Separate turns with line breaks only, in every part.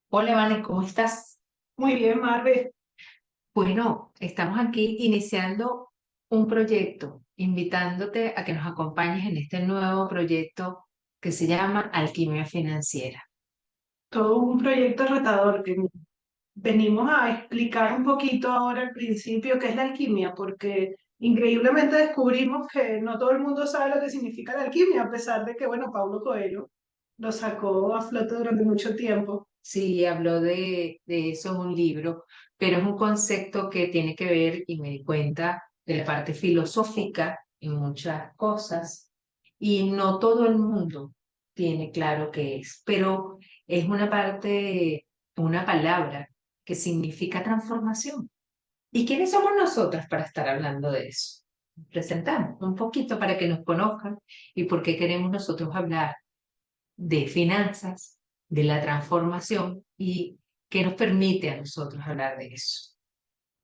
Hola, Vane, ¿cómo estás?
Muy bien, Marve.
Bueno, estamos aquí iniciando un proyecto, invitándote a que nos acompañes en este nuevo proyecto que se llama Alquimia Financiera.
Todo un proyecto retador que venimos a explicar un poquito ahora al principio qué es la alquimia, porque increíblemente descubrimos que no todo el mundo sabe lo que significa la alquimia, a pesar de que, bueno, Paulo Coelho lo sacó a flote durante mucho tiempo.
Sí, habló de eso en un libro, pero es un concepto que tiene que ver, y me di cuenta, de la parte filosófica en muchas cosas, y no todo el mundo tiene claro qué es, pero es una parte, una palabra que significa transformación. ¿Y quiénes somos nosotras para estar hablando de eso? Nos presentamos un poquito para que nos conozcan y por qué queremos nosotros hablar de finanzas, de la transformación y qué nos permite a nosotros hablar de eso.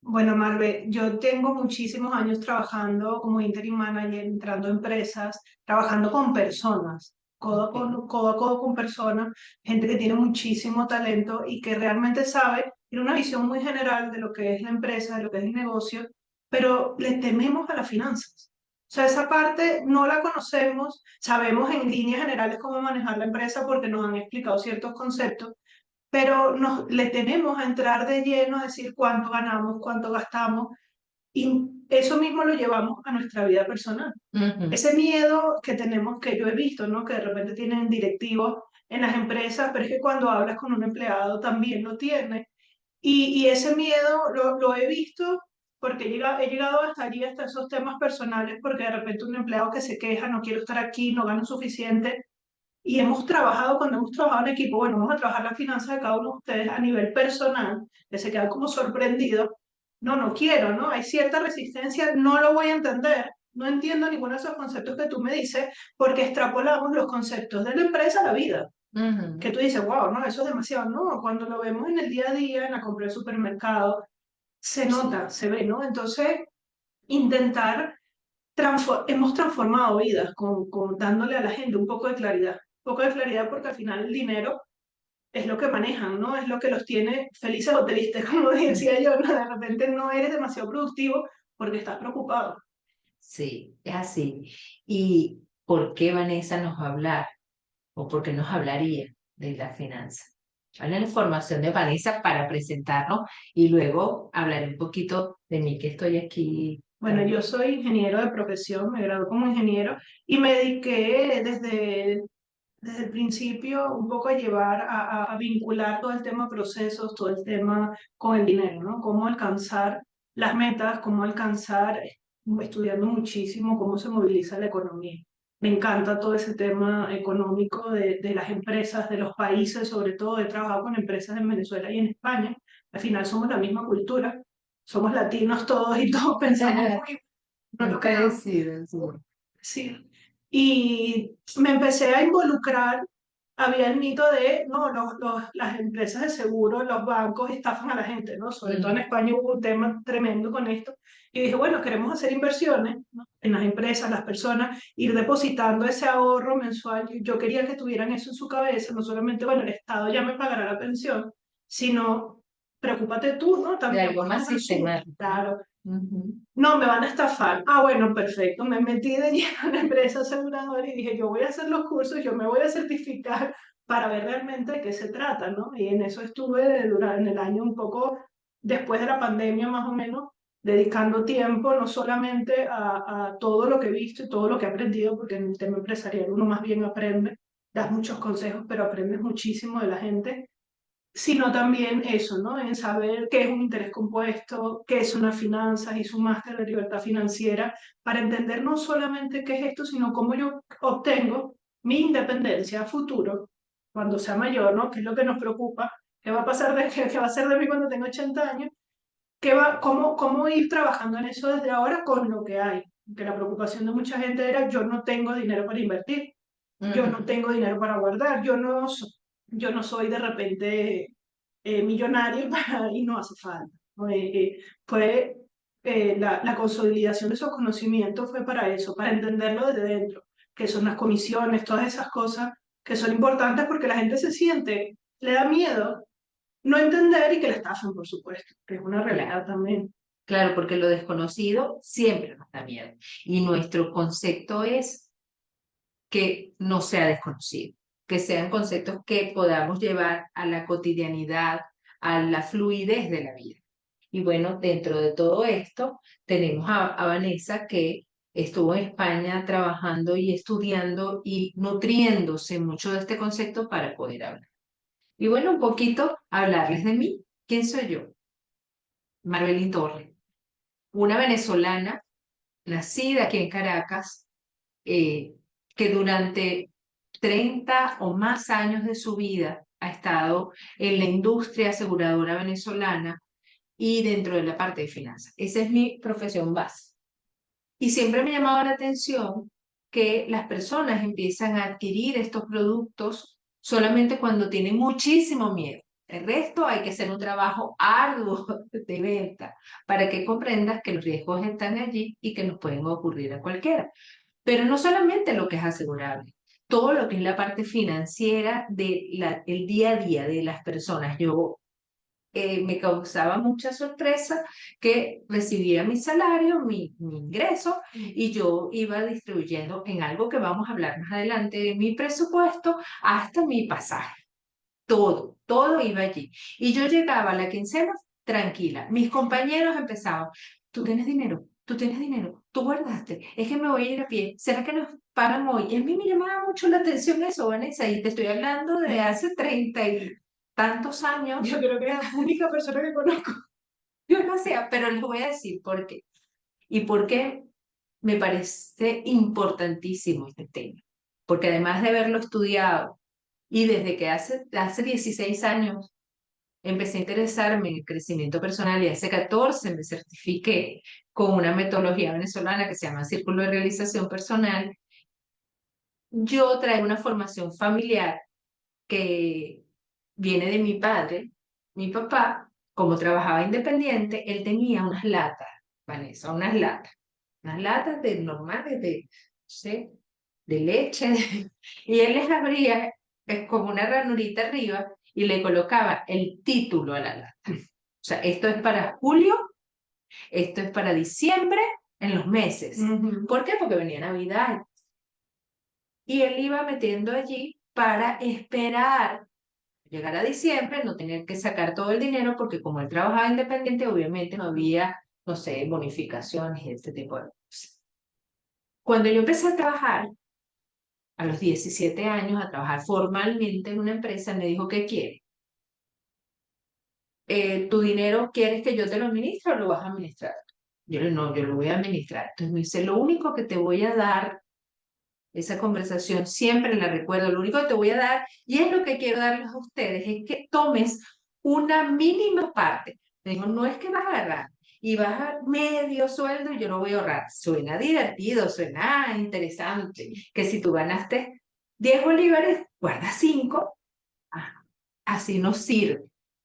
Bueno, Marve, yo tengo muchísimos años trabajando como interim manager, entrando a empresas, trabajando con personas,
Ok.
codo a codo con personas, gente que tiene muchísimo talento y que realmente sabe, tiene una visión muy general de lo que es la empresa, de lo que es el negocio, pero le tememos a las finanzas. O sea, esa parte no la conocemos, sabemos en líneas generales cómo manejar la empresa porque nos han explicado ciertos conceptos, pero le tenemos a entrar de lleno a decir cuánto ganamos, cuánto gastamos, y eso mismo lo llevamos a nuestra vida personal.
Ujú.
Ese miedo que tenemos, que yo he visto, ¿no? Que de repente tienen directivos en las empresas, pero es que cuando hablas con un empleado también lo tiene. Y ese miedo lo he visto porque he llegado hasta allí, hasta esos temas personales, porque de repente un empleado que se queja, no quiero estar aquí, no gano suficiente, y hemos trabajado, cuando hemos trabajado en equipo, bueno, vamos a trabajar las finanzas de cada uno de ustedes a nivel personal, que se quedan como sorprendidos. No, no quiero, ¿no? Hay cierta resistencia, no lo voy a entender, no entiendo ninguno de esos conceptos que tú me dices, porque extrapolamos los conceptos de la empresa a la vida. Que
Ujú.
tú dices, wow, no, eso es demasiado. No, cuando lo vemos en el día a día, en la compra del supermercado, se nota, se ve, ¿no? Entonces, intentar hemos transformado vidas dándole a la gente un poco de claridad. Un poco de claridad porque al final el dinero es lo que manejan, ¿no? Es lo que los tiene felices o tristes, como decía yo, ¿no? De repente no eres demasiado productivo porque estás preocupado.
Sí, es así. ¿Y por qué Vanessa nos va a hablar o por qué nos hablaría de la finanza? Habla la información de Vanessa para presentarnos y luego hablaré un poquito de mí que estoy aquí
Bueno, yo
también.
soy ingeniero de profesión, me gradué como ingeniero y me dediqué desde el principio un poco a llevar, a vincular todo el tema procesos, todo el tema con el dinero, ¿no? Cómo alcanzar las metas, cómo alcanzar, estudiando muchísimo cómo se moviliza la economía. Me encanta todo ese tema económico de las empresas, de los países, sobre todo he trabajado con empresas en Venezuela y en España. Al final somos la misma cultura, somos latinos todos y todos pensamos muy, no
Muy
lo creamos.
parecido, sí.
Sí. Y me empecé a involucrar, había el mito de, no, las empresas de seguro, los bancos estafan a la gente, ¿no? Sobre todo en
Mm.
España hubo un tema tremendo con esto. Y dije, bueno, queremos hacer inversiones, ¿no? En las empresas, las personas, ir depositando ese ahorro mensual. Yo quería que tuvieran eso en su cabeza, no solamente, bueno, el Estado ya me pagará la pensión, sino, preocúpate tú, ¿no?
De
También
algo
por
más
los de los suyos.
sistemático.
Claro.
Ujú.
No, me van a estafar. Ah, bueno, perfecto. Me metí de lleno en la empresa aseguradora y dije, yo voy a hacer los cursos, yo me voy a certificar para ver realmente de qué se trata, ¿no? Y en eso estuve durante el año un poco después de la pandemia más o menos, dedicando tiempo no solamente a todo lo que he visto y todo lo que he aprendido, porque en el tema empresarial uno más bien aprende, das muchos consejos, pero aprendes muchísimo de la gente, sino también eso, ¿no? En saber qué es un interés compuesto, qué son las finanzas, y su máster de libertad financiera, para entender no solamente qué es esto, sino cómo yo obtengo mi independencia a futuro, cuando sea mayor, ¿no? ¿Qué es lo que nos preocupa? ¿Qué va a pasar qué va a ser de mí cuando tenga 80 años? Cómo ir trabajando en eso desde ahora con lo que hay? Que la preocupación de mucha gente era, yo no tengo dinero para invertir, yo no
Ujú.
tengo dinero para guardar, yo no soy de repente millonario y no hace falta, ¿no? Fue la consolidación de esos conocimientos fue para eso, para entenderlo desde dentro, que son las comisiones, todas esas cosas que son importantes porque la gente se siente, le da miedo. no entender y que la estafen, por supuesto, que es una
Claro,
realidad también.
claro, porque lo desconocido siempre nos da miedo. Y nuestro concepto es que no sea desconocido, que sean conceptos que podamos llevar a la cotidianidad, a la fluidez de la vida. Y bueno, dentro de todo esto, tenemos a Vanessa que estuvo en España trabajando y estudiando y nutriéndose mucho de este concepto para poder hablar. Y bueno, un poquito hablarles de mí. ¿Quién soy yo? Marbelín Torres, una venezolana nacida aquí en Caracas, eh, que durante 30 o más años de su vida ha estado en la industria aseguradora venezolana y dentro de la parte de finanzas. Esa es mi profesión base. Y siempre me ha llamado la atención que las personas empiezan a adquirir estos productos solamente cuando tienen muchísimo miedo. El resto hay que hacer un trabajo arduo de venta para que comprendas que los riesgos están allí y que nos pueden ocurrir a cualquiera. Pero no solamente lo que es asegurable, todo lo que es la parte financiera del día a día de las personas. Yo me causaba mucha sorpresa que recibía mi salario, mi ingreso, y yo iba distribuyendo en algo que vamos a hablar más adelante de mi presupuesto hasta mi pasaje. Todo iba allí. Y yo llegaba a la quincena tranquila. Mis compañeros empezaban, tú tienes dinero, tú tienes dinero, tú guardaste, es que me voy a ir a pie, ¿será que nos pagan hoy? Y a mí me llamaba mucho la atención eso, Vanessa, y te estoy hablando de hace 30 y tantos años.
Yo creo que es la única persona que conozco.
Yo no sé, pero les voy a decir por qué. Y por qué me parece importantísimo este tema. Porque además de haberlo estudiado y desde que hace 16 años empecé a interesarme en el crecimiento personal y hace 14 me certifiqué con una metodología venezolana que se llama Círculo de Realización Personal. Yo traigo una formación familiar que viene de mi padre. Mi papá, como trabajaba independiente, él tenía unas latas, Vanessa, unas latas de normales de, no sé, de leche, y él les abría como una ranurita arriba y le colocaba el título a la lata. O sea, esto es para julio, esto es para diciembre, en los meses. ¿Por qué? Porque venía Navidad. Y él iba metiendo allí para esperar llegar a diciembre, no tener que sacar todo el dinero, porque como él trabajaba independiente, obviamente no había, no sé, bonificaciones y este tipo de cosas. Cuando yo empecé a trabajar, a los 17 años, a trabajar formalmente en una empresa, me dijo, ¿qué quieres? ¿Tu dinero quieres que yo te lo administre o lo vas a administrar? Yo le no, yo lo voy a administrar. Entonces me dice, lo único que te voy a dar, esa conversación siempre la recuerdo, lo único que te voy a dar, y es lo que quiero darles a ustedes, es que tomes una mínima parte. Me dijo, no es que vas a agarrar y vas a medio sueldo y yo lo voy a ahorrar. Suena divertido, suena interesante, que si tú ganaste 10 bolívares, guarda 5. Ah, así no sirve,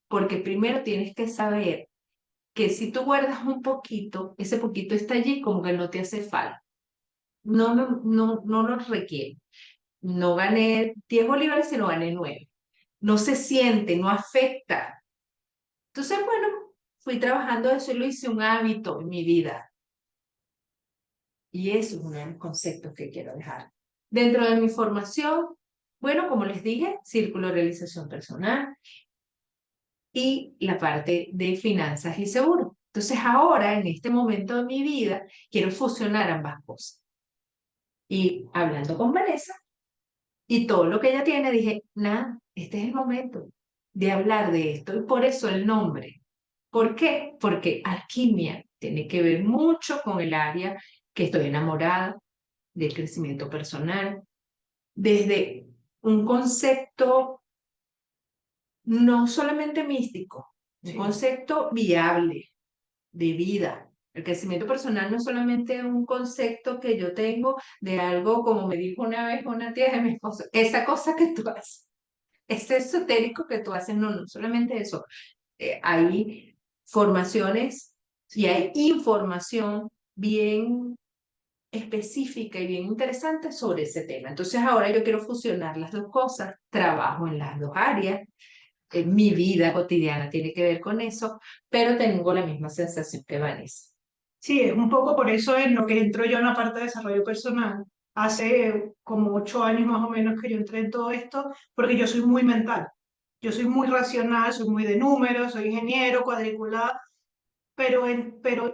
porque primero tienes que saber que si tú guardas un poquito, ese poquito está allí como que no te hace falta. No lo requiere. No gané 10 bolívares, sino gané 9. No se siente, no afecta. Entonces, bueno, fui trabajando eso y lo hice un hábito en mi vida. Y eso es uno de los conceptos que quiero dejar. Dentro de mi formación, bueno, como les dije, círculo de realización personal y la parte de finanzas y seguro. Entonces, ahora, en este momento de mi vida, quiero fusionar ambas cosas. Y hablando con Vanessa, y todo lo que ella tiene, dije, nada, este es el momento de hablar de esto. Y por eso el nombre. ¿Por qué? Porque alquimia tiene que ver mucho con el área que estoy enamorada del crecimiento personal, desde un concepto no solamente místico, un concepto viable de vida. El crecimiento personal no es solamente un concepto que yo tengo de algo, como me dijo una vez una tía de mi esposo, esa cosa que tú haces, ese esotérico que tú haces, no, no solamente eso. Hay formaciones y hay información bien específica y bien interesante sobre ese tema. Entonces ahora yo quiero fusionar las dos cosas, trabajo en las dos áreas, mi vida cotidiana tiene que ver con eso, pero tengo la misma sensación que Vanessa.
Sí, es un poco por eso en lo que entro yo en la parte de desarrollo personal. Hace como 8 años más o menos que yo entré en todo esto, porque yo soy muy mental. Yo soy muy racional, soy muy de números, soy ingeniero, cuadriculada, pero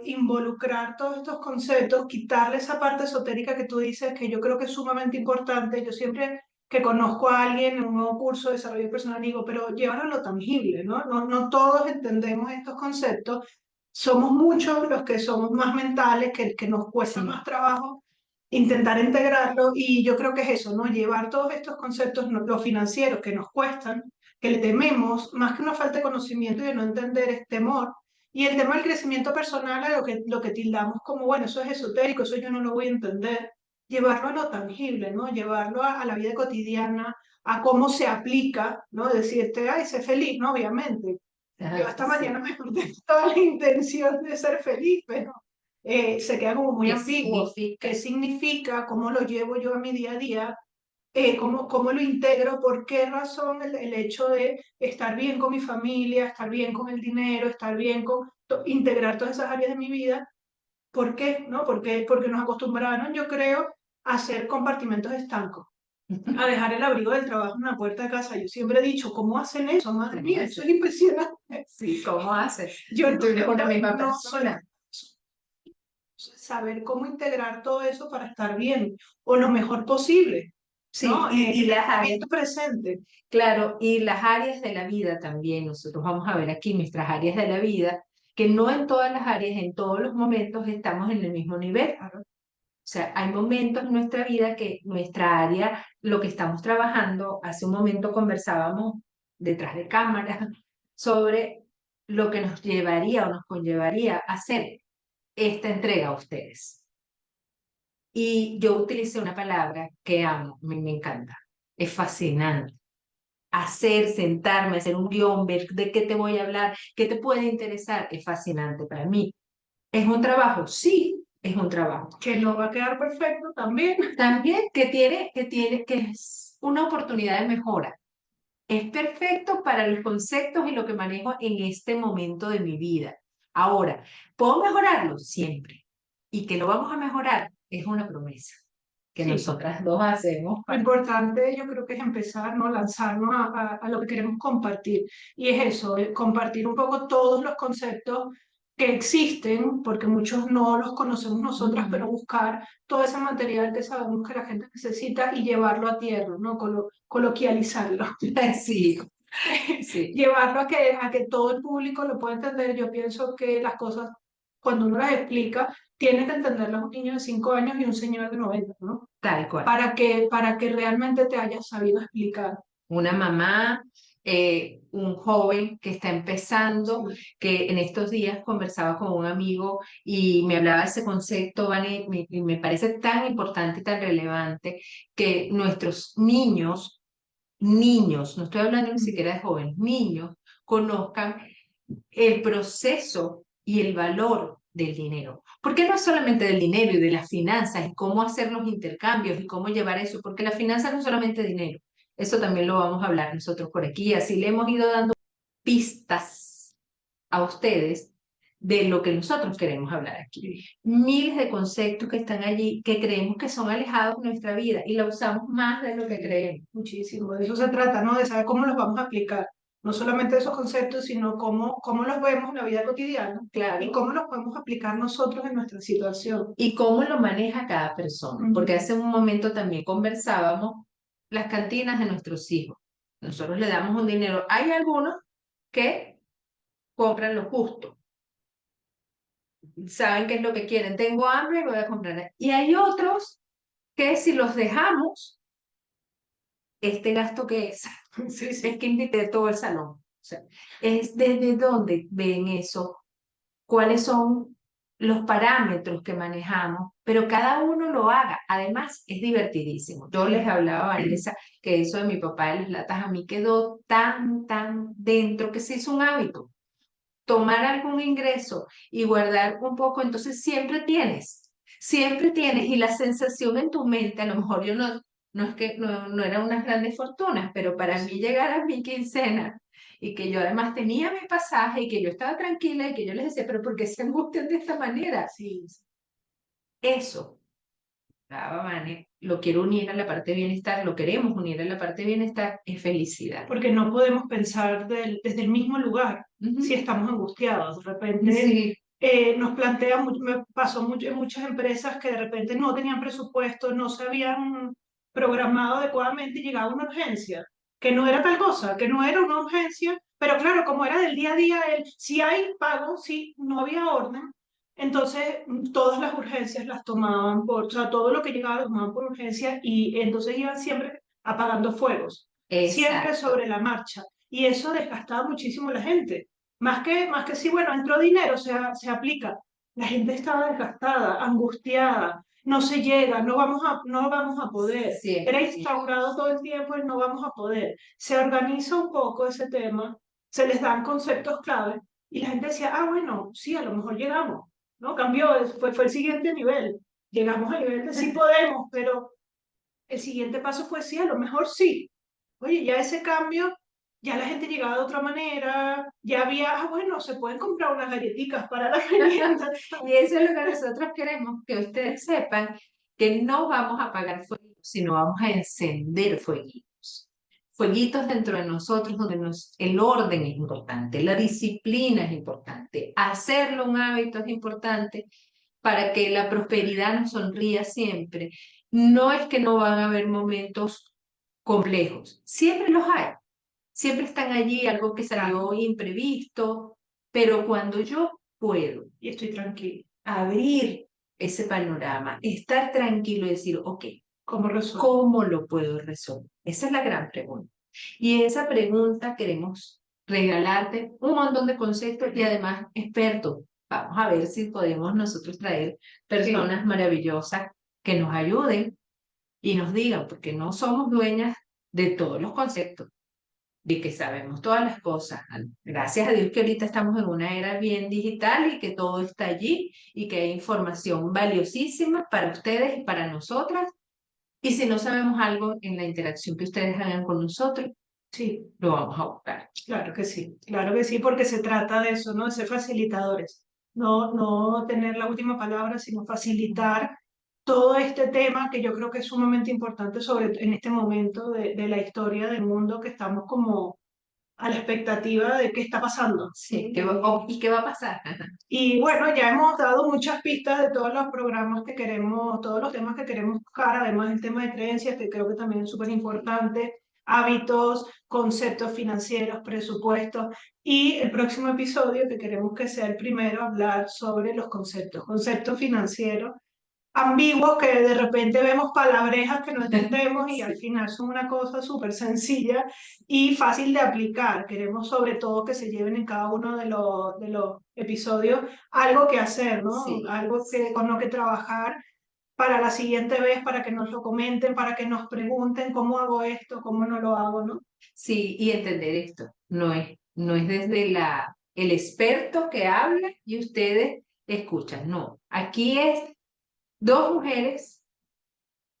involucrar todos estos conceptos, quitarle esa parte esotérica que tú dices, que yo creo que es sumamente importante. Yo siempre que conozco a alguien en un nuevo curso de desarrollo personal digo, pero llévalo a lo tangible, ¿no? No, no todos entendemos estos conceptos, somos muchos los que somos más mentales, que nos cuesta
Sí.
más trabajo intentar integrarlo y yo creo que es eso, ¿no? Llevar todos estos conceptos, los financieros que nos cuestan, que le tememos, más que nos falte conocimiento y de no entender es temor. Y el tema del crecimiento personal, a lo que tildamos como, bueno, eso es esotérico, eso yo no lo voy a entender, llevarlo a lo tangible, ¿no? Llevarlo a la vida cotidiana, a cómo se aplica, ¿no? Decirte, ay, sé feliz, ¿no? Obviamente, yo esta
Sí.
mañana me desperté con toda la intención de ser feliz, pero se queda como muy
¿Qué
ambiguo. ¿Qué
significa?
significa? ¿Cómo lo llevo yo a mi día a día? ¿Cómo lo integro? ¿Por qué razón el hecho de estar bien con mi familia, estar bien con el dinero, estar bien con integrar todas esas áreas de mi vida? ¿Por qué? ¿No? Porque nos acostumbraron, yo creo, a hacer compartimentos estancos, a dejar el abrigo del trabajo en la puerta de casa. Yo siempre he dicho, ¿cómo hacen eso? Madre
¿Cómo
mía, eso es
haces?
impresionante.
Sí, ¿cómo haces?
Yo
Si
no,
tú eres una misma
no soy
persona.
saber cómo integrar todo eso para estar bien o lo mejor posible,
Sí,
¿no?
y
En el
las áreas,
momento presente.
claro, y las áreas de la vida también. Nosotros vamos a ver aquí nuestras áreas de la vida, que no en todas las áreas, en todos los momentos estamos en el mismo nivel. O sea, hay momentos en nuestra vida que nuestra área, lo que estamos trabajando, hace un momento conversábamos detrás de cámaras sobre lo que nos llevaría o nos conllevaría a hacer esta entrega a ustedes. Y yo utilicé una palabra que amo, me encanta, es fascinante. Hacer, sentarme, hacer un guión, ver de qué te voy a hablar, qué te puede interesar, es fascinante para mí. ¿Es un trabajo? Sí, es un trabajo.
Que no va a quedar perfecto también.
También que es una oportunidad de mejora. Es perfecto para los conceptos y lo que manejo en este momento de mi vida. Ahora, ¿puedo mejorarlo? Siempre. Y que lo vamos a mejorar es una promesa que
Sí,
nosotras dos hacemos
lo
para...
importante yo creo que es empezar, ¿no? Lanzarnos a lo que queremos compartir. Y es eso, compartir un poco todos los conceptos que existen, porque muchos no los conocemos nosotras, pero
Ujú.
buscar todo ese material que sabemos que la gente necesita y llevarlo a tierra, ¿no? Coloquializarlo.
Sí, sí.
Llevarlo a que todo el público lo pueda entender. Yo pienso que las cosas, cuando uno las explica, tiene que entenderlas un niño de 5 años y un señor de 90, ¿no?
Tal cual.
Para que realmente te hayas sabido explicar.
Una mamá, un joven que está empezando,
Sí.
que en estos días conversaba con un amigo y me hablaba de ese concepto, Vane, y me parece tan importante y tan relevante que nuestros niños, no estoy hablando ni siquiera de jóvenes, niños, conozcan el proceso y el valor del dinero. Porque no es solamente del dinero y de las finanzas, y cómo hacer los intercambios y cómo llevar eso, porque la finanza no es solamente dinero. Eso también lo vamos a hablar nosotros por aquí. Así le hemos ido dando pistas a ustedes de lo que nosotros queremos hablar aquí.
Sí,
Miles de conceptos que están allí que creemos que son alejados de nuestra vida y la usamos más de lo que creemos.
muchísimo. De eso se trata, ¿no? De saber cómo los vamos a aplicar. No solamente esos conceptos, sino cómo los vemos en la vida cotidiana y
Claro.
cómo los podemos aplicar nosotros en nuestra situación.
Y cómo lo maneja cada persona. Porque
Ujú.
hace un momento también conversábamos las cantinas de nuestros hijos. Nosotros le damos un dinero. Hay algunos que compran lo justo, saben qué es lo que quieren. Tengo hambre, voy a comprar. Y hay otros que si los dejamos, este gasto que es,
Sí,
es
sí.
que invité todo el salón. O sea, es desde dónde ven eso, cuáles son los parámetros que manejamos, pero cada uno lo haga. Además, es divertidísimo. Yo les hablaba a Vanessa que eso de mi papá de las latas a mí quedó tan dentro que se hizo un hábito. Tomar algún ingreso y guardar un poco, entonces siempre tienes, y la sensación en tu mente, a lo mejor no es que no eran unas grandes fortunas, pero para mí llegar a mi quincena y que yo además tenía mi pasaje y que yo estaba tranquila y que yo les decía, pero ¿por qué se angustian de esta manera?
Sí,
Eso, Vane, lo quiero unir a la parte de bienestar, lo queremos unir a la parte de bienestar, es felicidad.
porque no podemos pensar desde el mismo lugar si
Ujú.
estamos angustiados. De repente
Sí,
nos plantea, me pasó mucho en muchas empresas que de repente no tenían presupuesto, no se habían programado adecuadamente y llegaba una urgencia, que no era tal cosa, que no era una urgencia, pero claro, como era del día a día, si hay pago, si no había orden, entonces todas las urgencias las tomaban o sea, todo lo que llegaba lo tomaban por urgencia y entonces iban siempre apagando fuegos, siempre
exacto.
sobre la marcha. Y eso desgastaba muchísimo a la gente. Más que sí, bueno, entró dinero, se aplica. La gente estaba desgastada, angustiada, no se llega, no vamos a poder. Era
Siempre.
instaurado todo el tiempo el no vamos a poder. Se organiza un poco ese tema, se les dan conceptos clave y la gente decía, ah, bueno, sí, a lo mejor llegamos, ¿no? Cambió, fue el siguiente nivel. Llegamos al nivel de sí podemos, pero el siguiente paso fue sí, a lo mejor sí. Oye, ya ese cambio, ya la gente llegaba de otra manera, ya había, ah, bueno, se pueden comprar unas galletitas para la merienda.
Y eso es lo que nosotros queremos, que ustedes sepan que no vamos a apagar fueguitos, sino vamos a encender fueguitos. Fueguitos dentro de nosotros donde el orden es importante, la disciplina es importante, hacerlo un hábito es importante para que la prosperidad nos sonría siempre. No es que no van a haber momentos complejos, siempre los hay, siempre están allí, algo que
Claro,
salió imprevisto, pero cuando yo puedo
y estoy tranquila.
abrir ese panorama, estar tranquilo y decir, ok,
¿Cómo resuelvo?
¿cómo lo puedo resolver? Esa es la gran pregunta. Y esa pregunta queremos regalarte un montón de conceptos y además expertos. Vamos a ver si podemos nosotros traer
Sí,
personas maravillosas que nos ayuden y nos digan, porque no somos dueñas de todos los conceptos de que sabemos todas las cosas. Gracias a Dios que ahorita estamos en una era bien digital y que todo está allí y que hay información valiosísima para ustedes y para nosotras. Y si no sabemos algo en la interacción que ustedes hagan con nosotros,
sí,
lo vamos a buscar.
claro que sí, porque se trata de eso, ¿no? De ser facilitadores. No tener la última palabra, sino facilitar todo este tema que yo creo que es sumamente importante en este momento de la historia del mundo que estamos como a la expectativa de qué está pasando.
Sí, ¿y qué va a pasar?
Y bueno, ya hemos dado muchas pistas de todos los programas que queremos, todos los temas que queremos buscar, además del tema de creencias, que creo que también es súper importante, hábitos, conceptos financieros, presupuestos, y el próximo episodio, que queremos que sea el primero, hablar sobre los conceptos financieros ambiguos que de repente vemos palabrejas que no entendemos y al
Sí,
final son una cosa súper sencilla y fácil de aplicar. Queremos sobre todo que se lleven en cada uno de los episodios algo que hacer, ¿no?
sí,
Algo con lo que trabajar para la siguiente vez, para que nos lo comenten, para que nos pregunten cómo hago esto, cómo no lo hago, ¿no?
sí, y entender esto. No es desde el experto que habla y ustedes escuchan. No, aquí es dos mujeres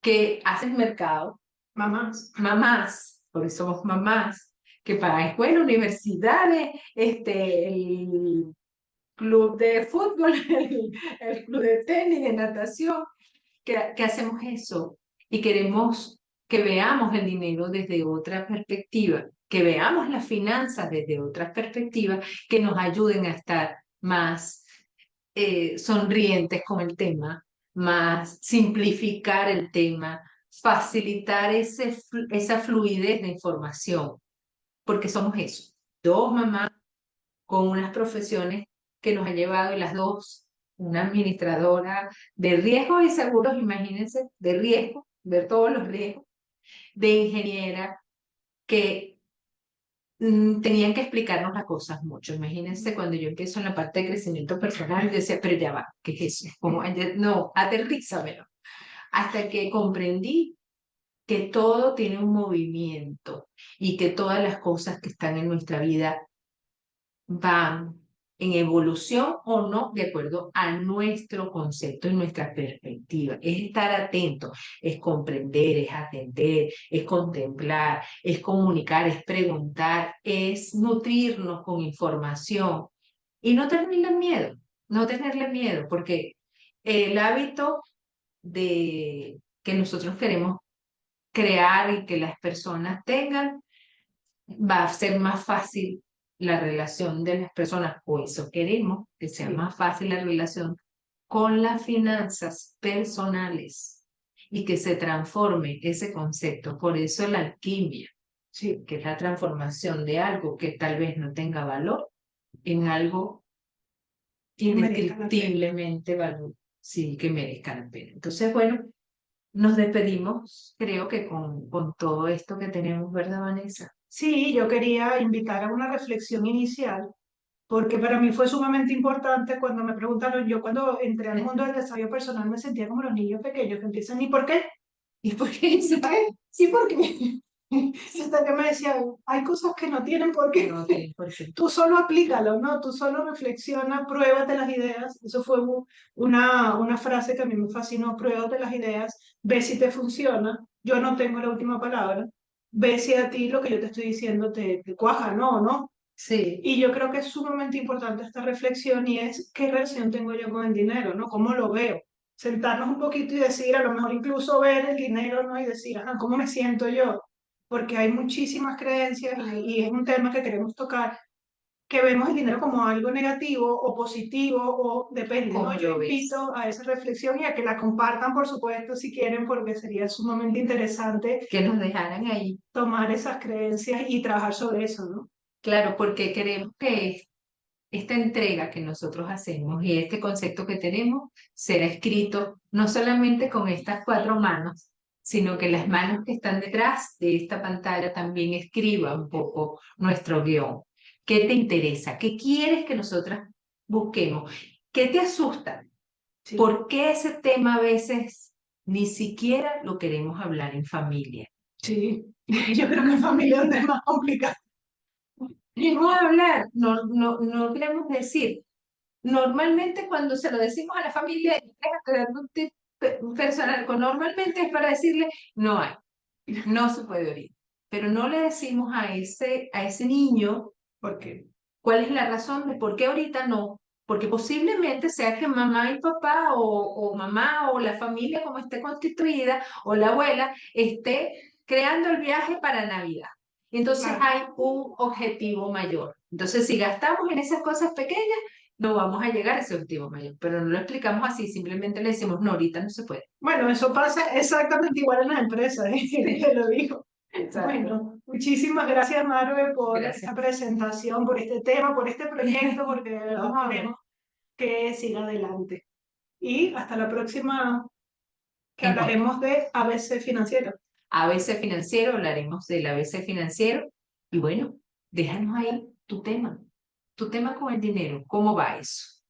que hacen mercado,
Mamás.
mamás, porque somos mamás, que pagan escuela, universidades, el club de fútbol, el club de tenis, de natación, que hacemos eso y queremos que veamos el dinero desde otra perspectiva, que veamos las finanzas desde otra perspectiva, que nos ayuden a estar más sonrientes con el tema, más simplificar el tema, facilitar esa fluidez de información, porque somos eso, dos mamás con unas profesiones que nos ha llevado y las dos, una administradora de riesgos y seguros, imagínense, de riesgo, ver todos los riesgos, de ingeniera que tenían que explicarnos las cosas mucho. Imagínense cuando yo empiezo en la parte de crecimiento personal, yo decía, pero ya va, ¿qué es eso? Como, no, aterrízamelo. Hasta que comprendí que todo tiene un movimiento y que todas las cosas que están en nuestra vida van. en evolución o no, de acuerdo a nuestro concepto y nuestra perspectiva. Es estar atento, es comprender, es atender, es contemplar, es comunicar, es preguntar, es nutrirnos con información y no tenerle miedo, no tenerle miedo, porque el hábito de que nosotros queremos crear y que las personas tengan va a ser más fácil la relación de las personas, o eso queremos, que sea
Sí,
más fácil la relación con las finanzas personales y que se transforme ese concepto. Por eso la alquimia,
sí,
que es la transformación de algo que tal vez no tenga valor en algo
que merezca la pena.
indescriptiblemente valor, sí, que merezca la pena. Entonces, bueno, nos despedimos, creo que con todo esto que tenemos, ¿verdad, Vanessa?
Sí, yo quería invitar a una reflexión inicial, porque para mí fue sumamente importante cuando me preguntaron, yo cuando entré al mundo del desarrollo personal me sentía como los niños pequeños que empiezan, ¿y por qué?
¿Y por qué?
¿Y qué? Sí, porque hasta que me decían, hay cosas que no tienen por
Que
qué.
no tiene por qué.
Tú solo aplícalo, ¿no? Tú solo reflexiona, pruébate las ideas. Eso fue una frase que a mí me fascinó, pruébate las ideas, ve si te funciona. Yo no tengo la última palabra. Ve si a ti lo que yo te estoy diciendo te cuaja, ¿no? ¿No?
Sí,
Y yo creo que es sumamente importante esta reflexión y es qué relación tengo yo con el dinero, ¿no? ¿Cómo lo veo? Sentarnos un poquito y decir, a lo mejor incluso ver el dinero, ¿no? Y decir, ajá, ¿cómo me siento yo? Porque hay muchísimas creencias y es un tema que queremos tocar, que vemos el dinero como algo negativo o positivo o depende, ¿no?
¿cómo
Yo
lo ves?
invito a esa reflexión y a que la compartan, por supuesto, si quieren, porque sería sumamente interesante
Que nos dejaran ahí.
tomar esas creencias y trabajar sobre eso, ¿no?
Claro, porque queremos que esta entrega que nosotros hacemos y este concepto que tenemos será escrito no solamente con estas cuatro manos, sino que las manos que están detrás de esta pantalla también escriban un poco nuestro guión. ¿Qué te interesa? ¿Qué quieres que nosotras busquemos? ¿Qué te asusta?
Sí.
¿Por qué ese tema a veces ni siquiera lo queremos hablar en familia?
Sí, yo creo que en familia es un tema complicado.
Queremos hablar, no queremos decir. Normalmente cuando se lo decimos a la familia, déjate de un tip personal, normalmente es para decirle, no hay, no se puede ahorita. Pero no le decimos a ese niño
Porque,
cuál es la razón de por qué ahorita no. Porque posiblemente sea que mamá y papá o mamá o la familia como esté constituida o la abuela esté creando el viaje para Navidad. Entonces
claro,
hay un objetivo mayor. Entonces si gastamos en esas cosas pequeñas, no vamos a llegar a ese objetivo mayor. Pero no lo explicamos así, simplemente le decimos, no, ahorita no se puede.
bueno, eso pasa exactamente igual en las empresas, te lo digo.
Exacto.
Bueno, muchísimas gracias, Marve, por
Gracias.
esta presentación, por este tema, por este proyecto, porque de verdad
Vamos a ver.
queremos que siga adelante. Y hasta la próxima, que
En cuanto
hablaremos de ABC financiero.
a ABC financiero, hablaremos del ABC financiero. Y bueno, déjanos ahí tu tema con el dinero. ¿Cómo va eso?